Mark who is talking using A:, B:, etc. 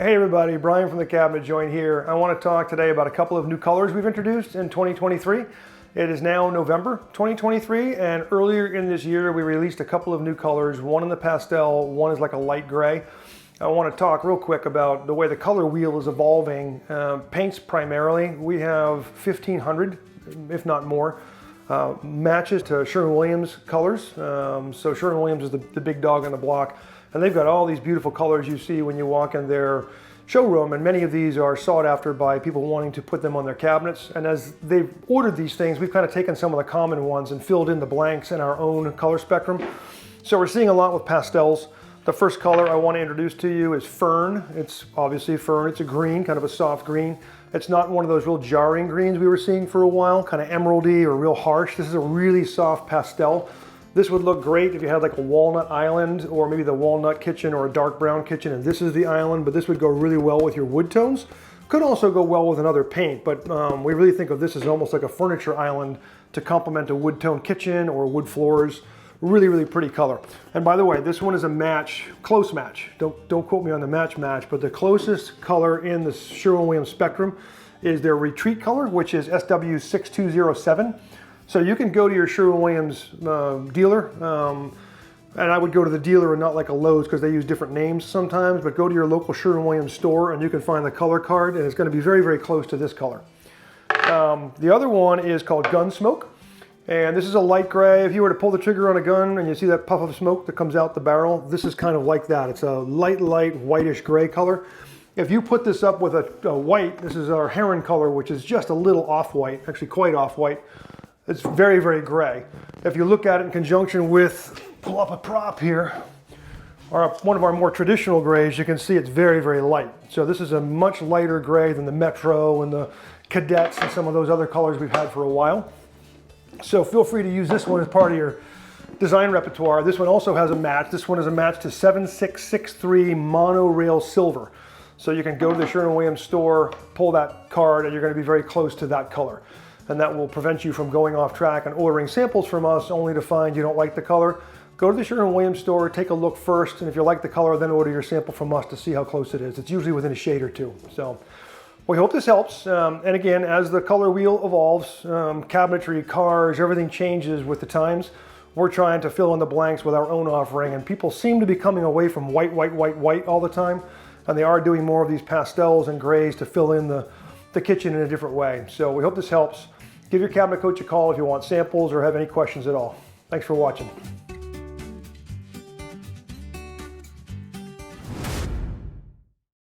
A: Hey everybody, Brian from the Cabinet Joint here. I want to talk today about a couple of new colors we've introduced in 2023. It is now November 2023, and earlier in this year we released a couple of new colors, one in the pastel, one is like a light gray. I want to talk real quick about the way the color wheel is evolving. Paints primarily, we have 1,500, if not more, matches to Sherwin-Williams colors. So Sherwin-Williams is the big dog on the block. And they've got all these beautiful colors you see when you walk in their showroom, and many of these are sought after by people wanting to put them on their cabinets. And as they've ordered these things, we've kind of taken some of the common ones and filled in the blanks in our own color spectrum. So we're seeing a lot with pastels. The first color I want to introduce to you is Fern. It's obviously Fern, it's a green, kind of a soft green. It's not one of those real jarring greens we were seeing for a while, kind of emeraldy or real harsh. This is a really soft pastel. This would look great if you had like a walnut island or maybe the walnut kitchen or a dark brown kitchen and this is the island, but this would go really well with your wood tones. Could also go well with another paint, but we really think of this as almost like a furniture island to complement a wood tone kitchen or wood floors. Really, really pretty color. And by the way, this one is a match, close match. Don't quote me on the match, but the closest color in the Sherwin-Williams spectrum is their retreat color, which is SW6207. So you can go to your Sherwin-Williams dealer, and I would go to the dealer and not like a Lowe's because they use different names sometimes, but go to your local Sherwin-Williams store and you can find the color card, and it's going to be very, very close to this color. The other one is called Gunsmoke, and this is a light gray. If you were to pull the trigger on a gun and you see that puff of smoke that comes out the barrel, this is kind of like that. It's a light whitish gray color. If you put this up with a white, this is our heron color, which is just a little off-white, actually quite off-white. It's very, very gray. If you look at it in conjunction with, pull up a prop here, or one of our more traditional grays, you can see it's very, very light. So this is a much lighter gray than the Metro and the Cadets and some of those other colors we've had for a while. So feel free to use this one as part of your design repertoire. This one also has a match. This one is a match to 7663 monorail silver. So you can go to the Sherwin-Williams store, pull that card, and you're going to be very close to that color. And that will prevent you from going off track and ordering samples from us only to find you don't like the color. Go to the Sherwin-Williams store, take a look first, and if you like the color, then order your sample from us to see how close it is. It's usually within a shade or two. So we hope this helps. And again, as the color wheel evolves, cabinetry, cars, everything changes with the times. We're trying to fill in the blanks with our own offering, and people seem to be coming away from white all the time, and they are doing more of these pastels and grays to fill in the kitchen in a different way. So we hope this helps. Give your cabinet coach a call if you want samples or have any questions at all. Thanks for watching.